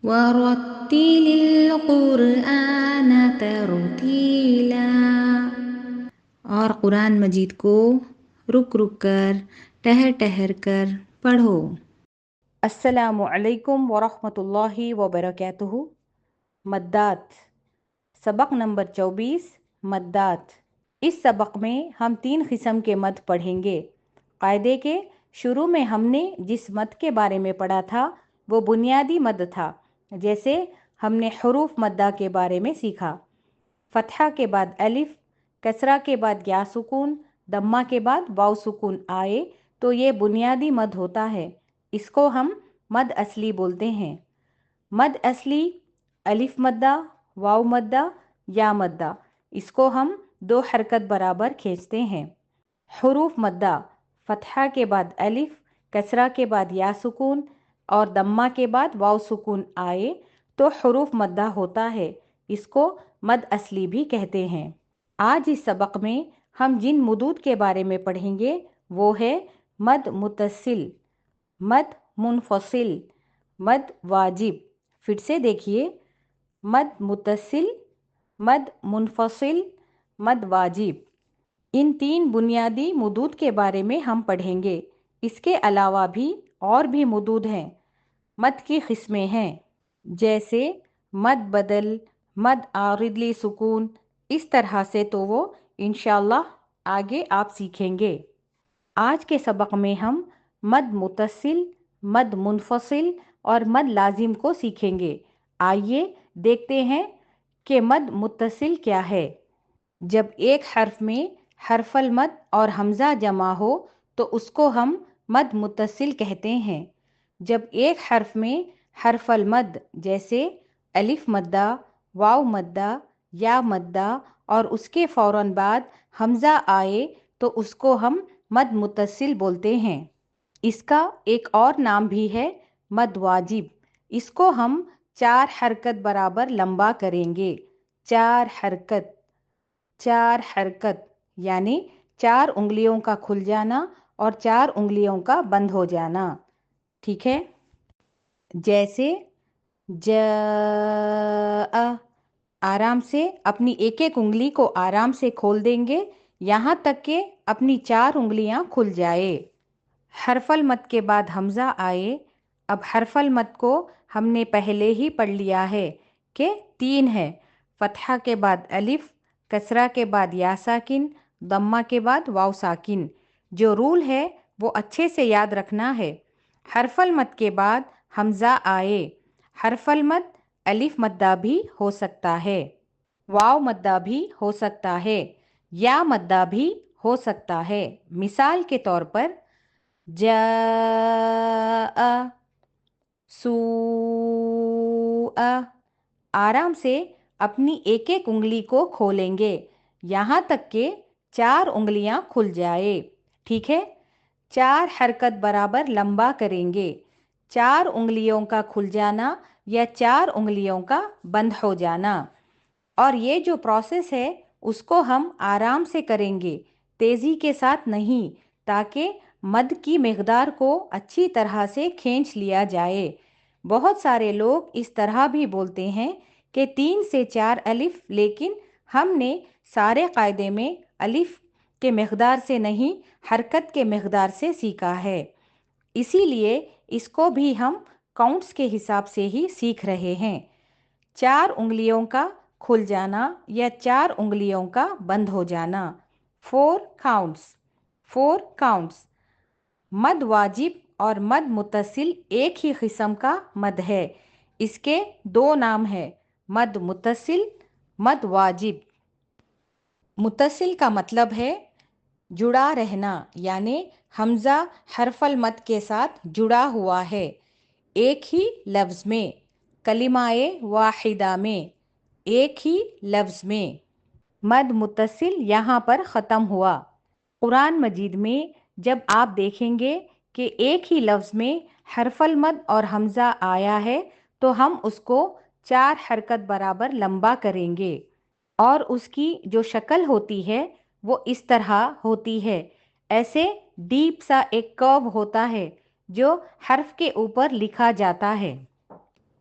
ورتل القرآن ترتیلا، اور قرآن مجید کو رک رک کر، ٹہر ٹہر کر پڑھو۔ السلام علیکم ورحمۃ اللہ وبرکاتہ۔ مدات، سبق نمبر 24، مدات۔ اس سبق میں ہم 3 قسم کے مد پڑھیں گے۔ قاعدے کے شروع میں ہم نے جس مد کے بارے میں پڑھا تھا وہ بنیادی مد تھا، جیسے ہم نے حروف مدہ کے بارے میں سیکھا۔ فتحہ کے بعد الف، کسرہ کے بعد یا سکون، دمہ کے بعد واو سکون آئے تو یہ بنیادی مد ہوتا ہے، اس کو ہم مد اصلی بولتے ہیں۔ مد اصلی الف مدہ، واو مدہ، یا مدہ، اس کو ہم 2 حرکت برابر کھینچتے ہیں۔ حروف مدہ، فتحہ کے بعد الف، کسرہ کے بعد یا سکون اور دمہ کے بعد واو سکون آئے تو حروف مدہ ہوتا ہے، اس کو مد اصلی بھی کہتے ہیں۔ آج اس سبق میں ہم جن مدود کے بارے میں پڑھیں گے وہ ہے مد متصل، مد منفصل، مد واجب۔ پھر سے دیکھیے، مد متصل، مد منفصل، مد واجب۔ ان 3 بنیادی مدود کے بارے میں ہم پڑھیں گے۔ اس کے علاوہ بھی اور بھی مدود ہیں، مد کی قسمیں ہیں، جیسے مد بدل، مد عارض لی سکون، اس طرح سے تو وہ انشاءاللہ آگے آپ سیکھیں گے۔ آج کے سبق میں ہم مد متصل، مد منفصل اور مد لازم کو سیکھیں گے۔ آئیے دیکھتے ہیں کہ مد متصل کیا ہے۔ جب ایک حرف میں حرف المد اور حمزہ جمع ہو تو اس کو ہم مد متصل کہتے ہیں۔ جب ایک حرف میں حرف المد جیسے الف مدہ، واو مدہ، یا مدہ اور اس کے فوراً بعد حمزہ آئے تو اس کو ہم مد متصل بولتے ہیں۔ اس کا ایک اور نام بھی ہے مد واجب۔ اس کو ہم 4 حرکت برابر لمبا کریں گے۔ 4 حرکت، 4 حرکت یعنی 4 انگلیوں کا کھل جانا اور 4 انگلیوں کا بند ہو جانا، ٹھیک ہے؟ جیسے جاء، آرام سے اپنی ایک ایک انگلی کو آرام سے کھول دیں گے یہاں تک کہ اپنی 4 انگلیاں کھل جائے۔ حرف المد کے بعد حمزہ آئے۔ اب حرف المد کو ہم نے پہلے ہی پڑھ لیا ہے کہ 3 ہے، فتحہ کے بعد الف، کسرہ کے بعد یا ساکن، ضمہ کے بعد واو ساکن۔ جو رول ہے وہ اچھے سے یاد رکھنا ہے۔ حرف المد کے بعد حمزہ آئے، حرف المد الف مدہ بھی ہو سکتا ہے، واو مدہ بھی ہو سکتا ہے، یا مدہ بھی ہو سکتا ہے۔ مثال کے طور پر جاء، سوء۔ آرام سے اپنی ایک ایک انگلی کو کھولیں گے یہاں تک کہ 4 انگلیاں کھل جائے، ٹھیک ہے؟ 4 حرکت برابر لمبا کریں گے۔ 4 انگلیوں کا کھل جانا یا 4 انگلیوں کا بند ہو جانا۔ اور یہ جو پروسیس ہے اس کو ہم آرام سے کریں گے، تیزی کے ساتھ نہیں، تاکہ مد کی مقدار کو اچھی طرح سے کھینچ لیا جائے۔ بہت سارے لوگ اس طرح بھی بولتے ہیں کہ 3 سے 4 الف، لیکن ہم نے سارے قاعدے میں الف کے مقدار سے نہیں، حرکت کے مقدار سے سیکھا ہے، اسی لیے اس کو بھی ہم کاؤنٹس کے حساب سے ہی سیکھ رہے ہیں۔ 4 انگلیوں کا کھل جانا یا 4 انگلیوں کا بند ہو جانا، 4 کاؤنٹس، 4 کاؤنٹس۔ مد واجب اور مد متصل ایک ہی قسم کا مد ہے، اس کے 2 نام ہیں، مد متصل، مد واجب۔ متصل کا مطلب ہے جڑا رہنا، یعنی حمزہ حرف المد کے ساتھ جڑا ہوا ہے، ایک ہی لفظ میں، کلمہ واحدہ میں، ایک ہی لفظ میں۔ مد متصل یہاں پر ختم ہوا۔ قرآن مجید میں جب آپ دیکھیں گے کہ ایک ہی لفظ میں حرف المد اور حمزہ آیا ہے تو ہم اس کو 4 حرکت برابر لمبا کریں گے، اور اس کی جو شکل ہوتی ہے وہ اس طرح ہوتی ہے، ایسے ڈیپ سا ایک کرو ہوتا ہے جو حرف کے اوپر لکھا جاتا ہے۔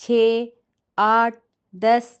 6, 8, 10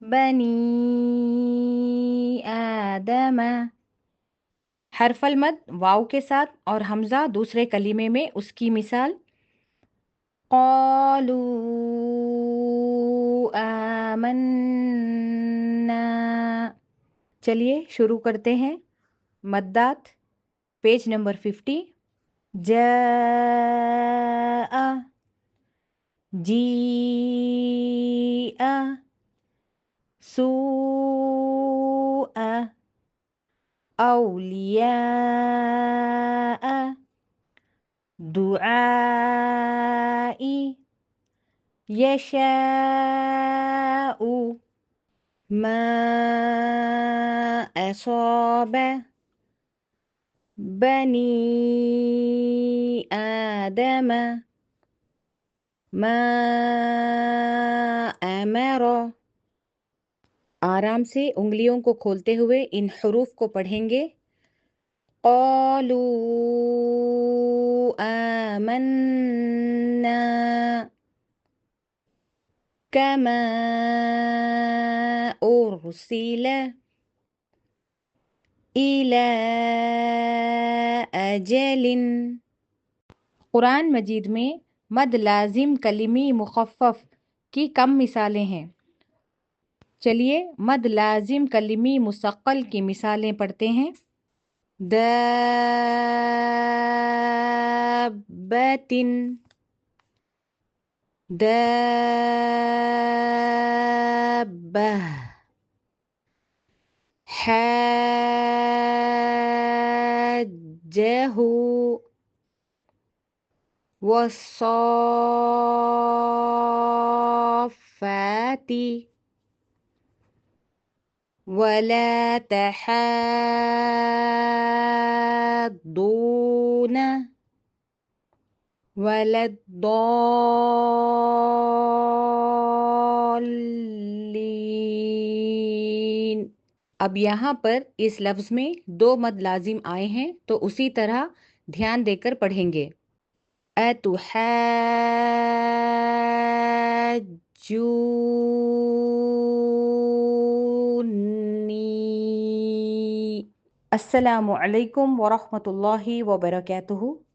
بني آدم. حرف المد واو کے ساتھ اور حمزہ دوسرے کلمے میں، اس کی مثال قالوا آمنا. چلیے شروع کرتے ہیں۔ مدات پیج نمبر 50۔ جاء جيء سوء أولياء دعائي يشاء ما أصاب بني آدم ما أمر. آرام سے انگلیوں کو کھولتے ہوئے ان حروف کو پڑھیں گے۔ قالوا آمنا كما أرسل إلى أجل. قرآن مجید میں مد لازم کلمی مخفف کی کم مثالیں ہیں۔ چلیے مد لازم کلمی مستقل کی مثالیں پڑھتے ہیں۔ دابة دابة حاجه والصافات ولا تحاضون ولا الضالين. اب یہاں پر اس لفظ میں 2 مد لازم آئے ہیں تو اسی طرح دھیان دے کر پڑھیں گے۔ أتحاجوني. السلام علیکم ورحمۃ اللہ وبرکاتہ۔